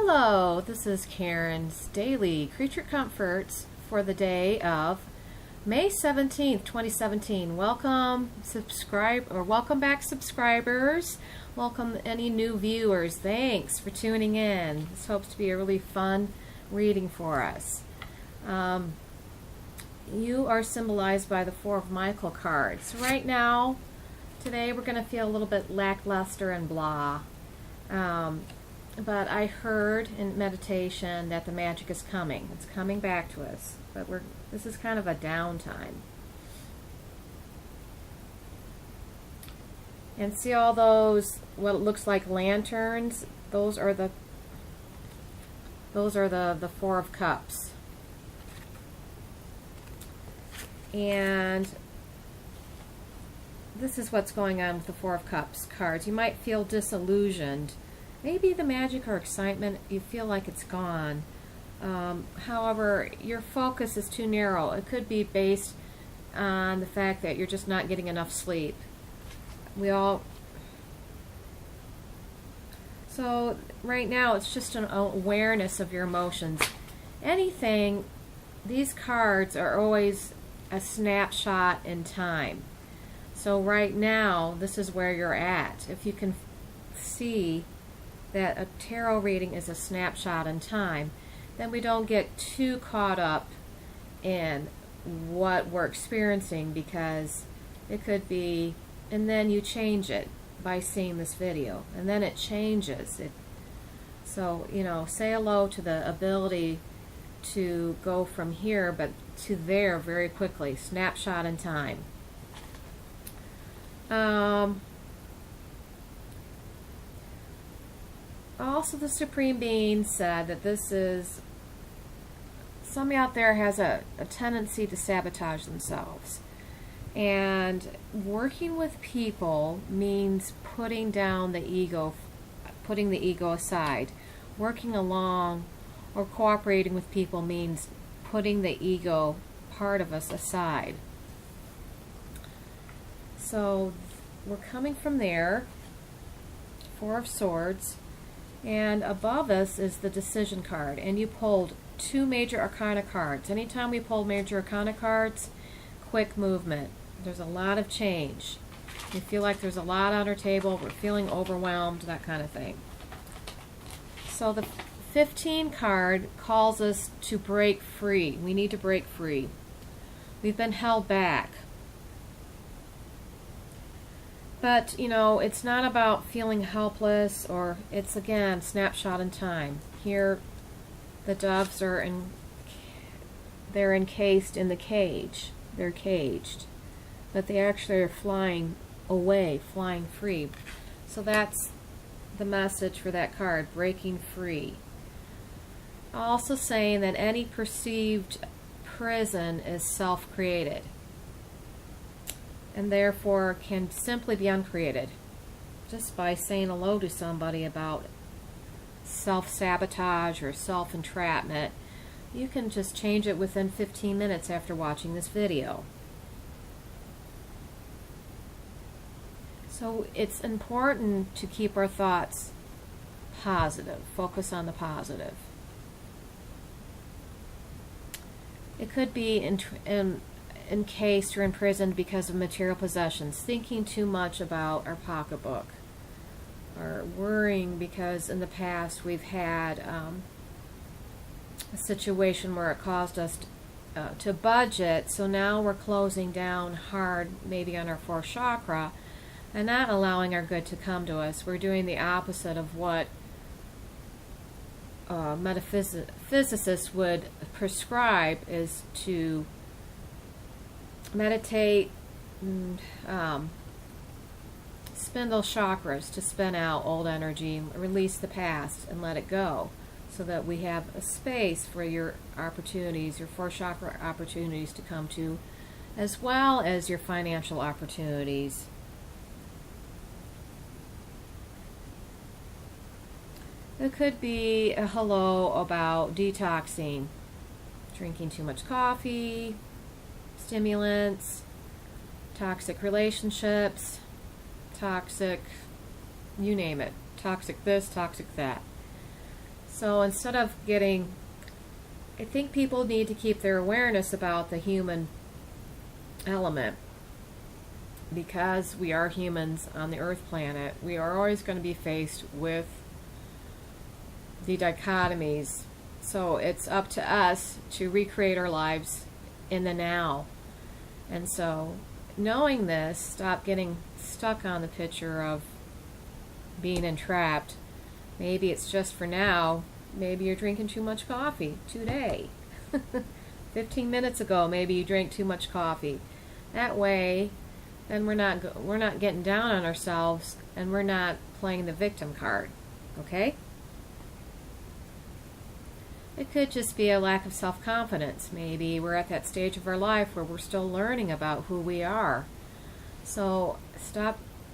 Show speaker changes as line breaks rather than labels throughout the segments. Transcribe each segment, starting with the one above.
Hello, this is Karen's Daily Creature Comforts for the day of May 17th, 2017. Welcome back subscribers. Welcome any new viewers. Thanks for tuning in. This hopes to be a really fun reading for us. You are symbolized by the Four of Michael cards. Right now, today we're going to feel a little bit lackluster and blah. But I heard in meditation that the magic is coming. It's coming back to us. But this is kind of a downtime. And see all those, what it looks like lanterns? Those are the Four of Cups. And this is what's going on with the Four of Cups cards. You might feel disillusioned. Maybe the magic or excitement, you feel like it's gone. However, your focus is too narrow. It could be based on the fact that you're just not getting enough sleep. So right now it's just an awareness of your emotions. These cards are always a snapshot in time. So right now, this is where you're at. If you can see that a tarot reading is a snapshot in time, then we don't get too caught up in what we're experiencing, because it could be, and then you change it by seeing this video, and then it changes it. So, say hello to the ability to go from here but to there very quickly. Snapshot in time. Also, the Supreme Being said that somebody out there has a tendency to sabotage themselves. And working with people means putting down the ego, putting the ego aside. Working along or cooperating with people means putting the ego part of us aside. So we're coming from there. Four of Swords. And above us is the Decision card. And you pulled two Major Arcana cards. Anytime we pull Major Arcana cards, quick movement. There's a lot of change. You feel like there's a lot on our table. We're feeling overwhelmed, that kind of thing. So the 15 card calls us to break free. We need to break free. We've been held back. But, it's not about feeling helpless, or it's, again, snapshot in time. Here, the doves they're encased in the cage. They're caged. But they actually are flying away, flying free. So that's the message for that card, breaking free. Also saying that any perceived prison is self-created, and therefore can simply be uncreated just by saying hello to somebody about self-sabotage or self-entrapment. You can just change it within 15 minutes after watching this video. So it's important to keep our thoughts positive, focus on the positive. It could be encased or imprisoned because of material possessions, thinking too much about our pocketbook, or worrying because in the past we've had a situation where it caused us to budget, so now we're closing down hard maybe on our fourth chakra and not allowing our good to come to us. We're doing the opposite of what metaphysicists would prescribe, is to meditate, spin those chakras to spin out old energy, release the past and let it go, so that we have a space for your opportunities, your fourth chakra opportunities to come to, as well as your financial opportunities. It could be a hello about detoxing, drinking too much coffee, stimulants, toxic relationships, toxic, you name it, toxic this, toxic that. So instead of getting, I think people need to keep their awareness about the human element, because we are humans on the Earth planet. We are always going to be faced with the dichotomies. So it's up to us to recreate our lives in the now. And so, knowing this, stop getting stuck on the picture of being entrapped. Maybe it's just for now. Maybe you're drinking too much coffee today. 15 minutes ago, maybe you drank too much coffee. That way, then we're not getting down on ourselves, and we're not playing the victim card. Okay? It could just be a lack of self-confidence. Maybe we're at that stage of our life where we're still learning about who we are. So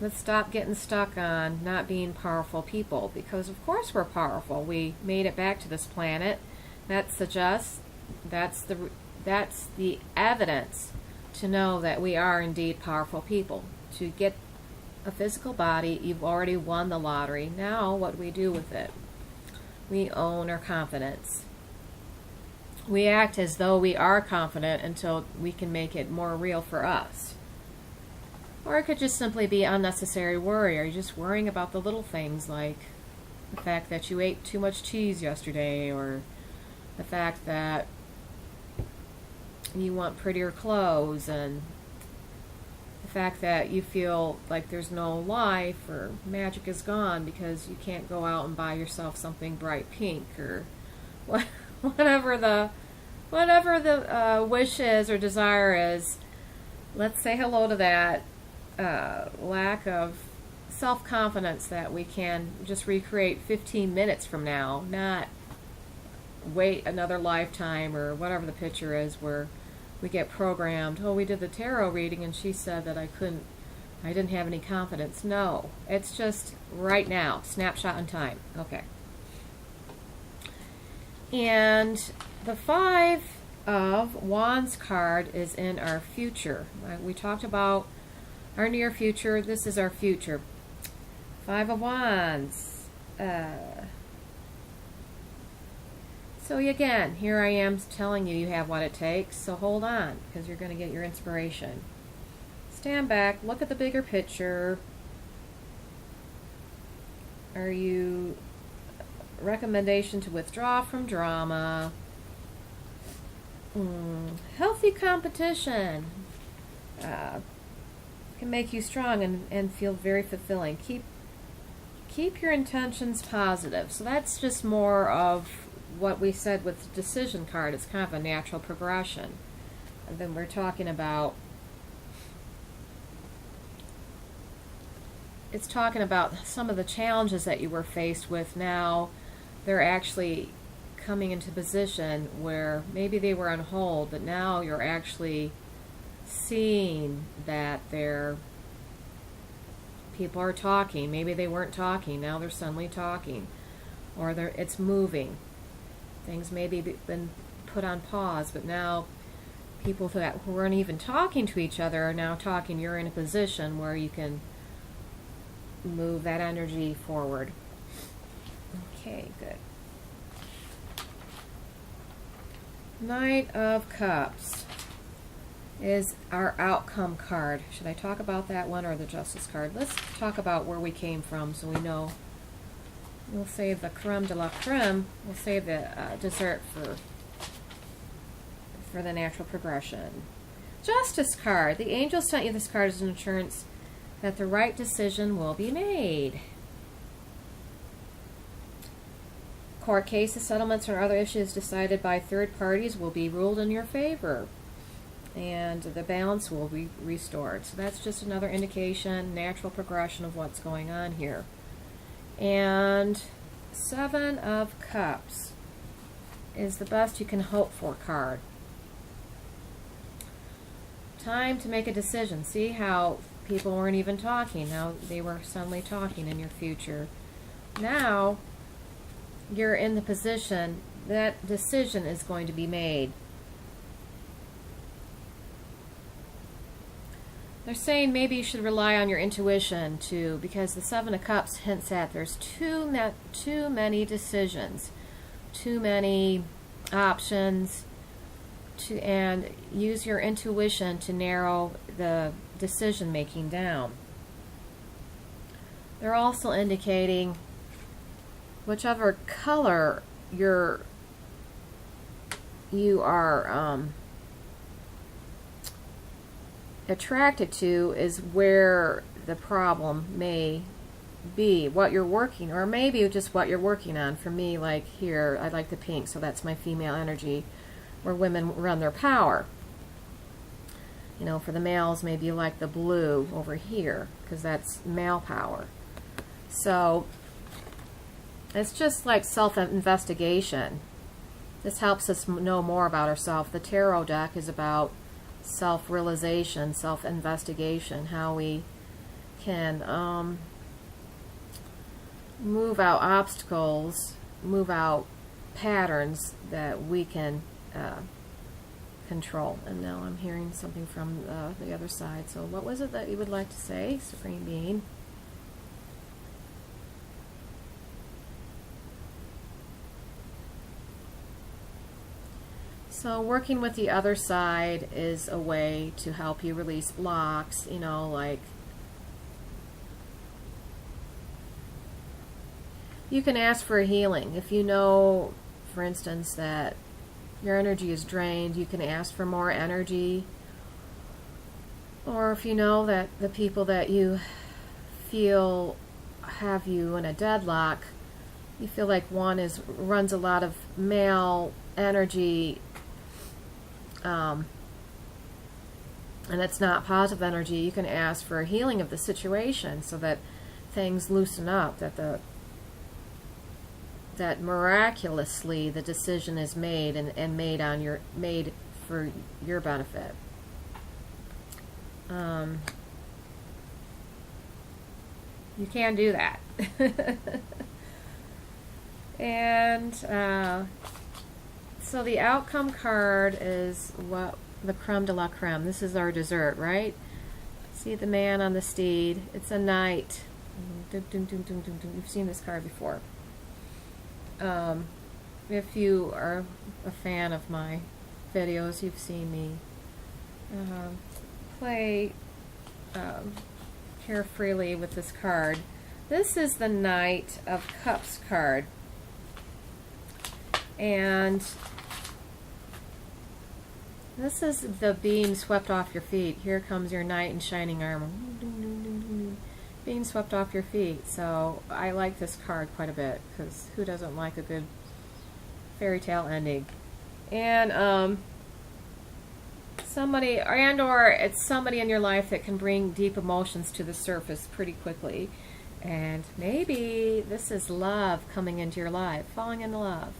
let's stop getting stuck on not being powerful people, because of course we're powerful. We made it back to this planet. That suggests that's the evidence to know that we are indeed powerful people. To get a physical body, you've already won the lottery. Now what do we do with it? We own our confidence. We act as though we are confident until we can make it more real for us. Or it could just simply be unnecessary worry. Are you just worrying about the little things, like the fact that you ate too much cheese yesterday, or the fact that you want prettier clothes, and the fact that you feel like there's no life or magic is gone because you can't go out and buy yourself something bright pink, or whatever the wish is or desire is. Let's say hello to that lack of self-confidence that we can just recreate 15 minutes from now, not wait another lifetime or whatever the picture is where we get programmed. Oh, we did the tarot reading and she said that I didn't have any confidence. No, it's just right now, snapshot in time. Okay. And the Five of Wands card is in our future. We talked about our near future. This is our future. Five of Wands. So again, here I am telling you have what it takes. So hold on, because you're going to get your inspiration. Stand back, look at the bigger picture. Are you recommendation to withdraw from drama? Healthy competition can make you strong and feel very fulfilling. Keep your intentions positive. So that's just more of what we said with the decision card. It's kind of a natural progression. And then we're talking about, it's talking about some of the challenges that you were faced with. Now they're actually coming into position where maybe they were on hold, but now you're actually seeing that people are talking. Maybe they weren't talking, now they're suddenly talking, or it's moving. Things maybe been put on pause, but now people who weren't even talking to each other are now talking. You're in a position where you can move that energy forward. Okay, good. Knight of Cups is our outcome card. Should I talk about that one or the Justice card? Let's talk about where we came from so we know. We'll save the creme de la creme. We'll save the dessert for the natural progression. Justice card. The angel sent you this card as an assurance that the right decision will be made. Court cases, settlements, or other issues decided by third parties will be ruled in your favor, and the balance will be restored. So that's just another indication, natural progression of what's going on here. And Seven of Cups is the best you can hope for card. Time to make a decision. See how people weren't even talking. Now they were suddenly talking in your future. Now you're in the position that decision is going to be made. They're saying maybe you should rely on your intuition too, because the Seven of Cups hints at there's too many decisions. too many options, and use your intuition to narrow the decision making down. They're also indicating whichever color you are attracted to is where the problem may be, what you're working, or maybe just what you're working on. For me, like here, I like the pink, so that's my female energy, where women run their power. You know, for the males, maybe you like the blue over here, because that's male power. So it's just like self-investigation. This helps us know more about ourselves. The tarot deck is about self-realization, self-investigation, how we can move out obstacles, move out patterns that we can control. And now I'm hearing something from the other side. So what was it that you would like to say, Supreme Being? So working with the other side is a way to help you release blocks, you know, like you can ask for a healing. If you know, for instance, that your energy is drained, you can ask for more energy. Or if you know that the people that you feel have you in a deadlock, you feel like one runs a lot of male energy, and it's not positive energy, you can ask for a healing of the situation so that things loosen up, that miraculously the decision is made and made for your benefit. You can do that. And so the outcome card is what the creme de la creme. This is our dessert, right? See the man on the steed. It's a knight. You've seen this card before. If you are a fan of my videos, you've seen me play carefreely with this card. This is the Knight of Cups card. And this is the being swept off your feet. Here comes your knight in shining armor. Being swept off your feet. So I like this card quite a bit, because who doesn't like a good fairy tale ending? And somebody, or it's somebody in your life that can bring deep emotions to the surface pretty quickly. And maybe this is love coming into your life, falling in love.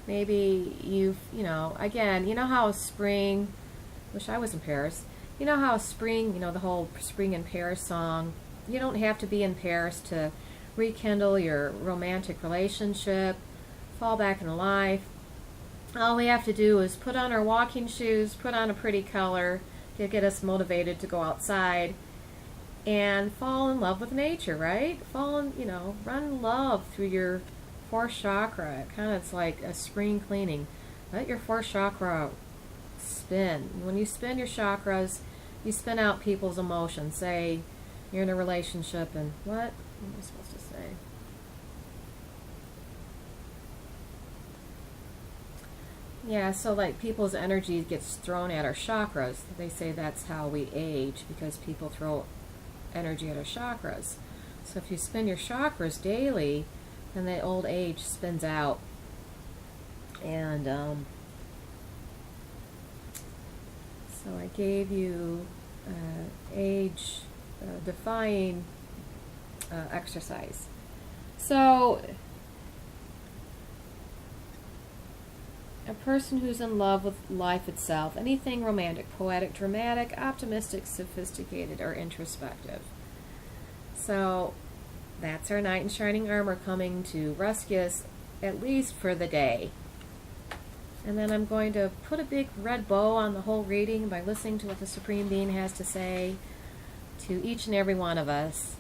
Maybe you know, again, you know how spring, wish I was in Paris, you know how spring, you know, the whole Spring in Paris song, you don't have to be in Paris to rekindle your romantic relationship, fall back in life. All we have to do is put on our walking shoes, put on a pretty color to get us motivated to go outside and fall in love with nature, right? Run love through your fourth chakra. It kind of, it's like a spring cleaning. Let your fourth chakra spin. When you spin your chakras, you spin out people's emotions. Say you're in a relationship and what am I supposed to say? Yeah, so like people's energy gets thrown at our chakras. They say that's how we age, because people throw energy at our chakras. So if you spin your chakras daily, then the old age spins out. And so I gave you age defying exercise. So a person who's in love with life itself, anything romantic, poetic, dramatic, optimistic, sophisticated, or introspective. So that's our knight in shining armor coming to rescue us, at least for the day. And then I'm going to put a big red bow on the whole reading by listening to what the Supreme Being has to say to each and every one of us.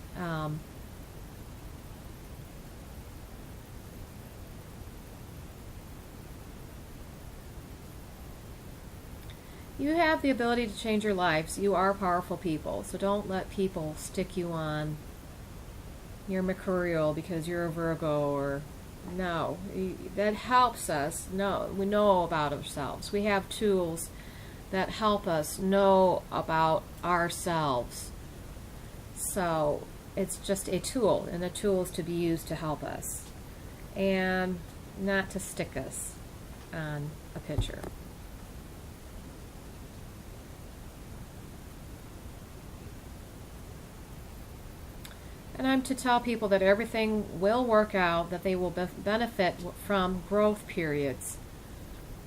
You have the ability to change your lives. You are powerful people. So don't let people stick you on you're mercurial because you're a Virgo, or no. That helps us. No, we know about ourselves. We have tools that help us know about ourselves. So it's just a tool, and the tool is to be used to help us and not to stick us on a picture. And I'm to tell people that everything will work out, that they will benefit from growth periods.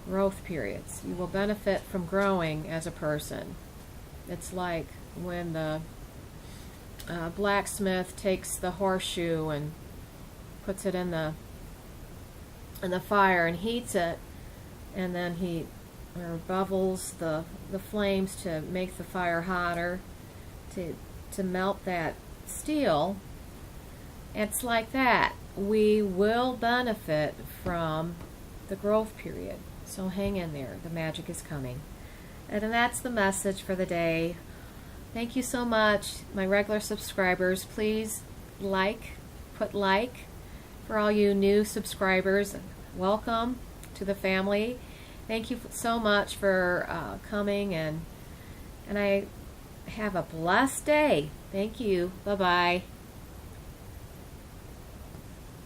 Growth periods. You will benefit from growing as a person. It's like when the blacksmith takes the horseshoe and puts it in the fire and heats it, and then he bubbles the flames to make the fire hotter, to melt that steel. It's like that. We will benefit from the growth period. So hang in there. The magic is coming. And that's the message for the day. Thank you so much, my regular subscribers. Please put like. For all you new subscribers, welcome to the family. Thank you so much for coming, and I have a blessed day. Thank you. Bye-bye.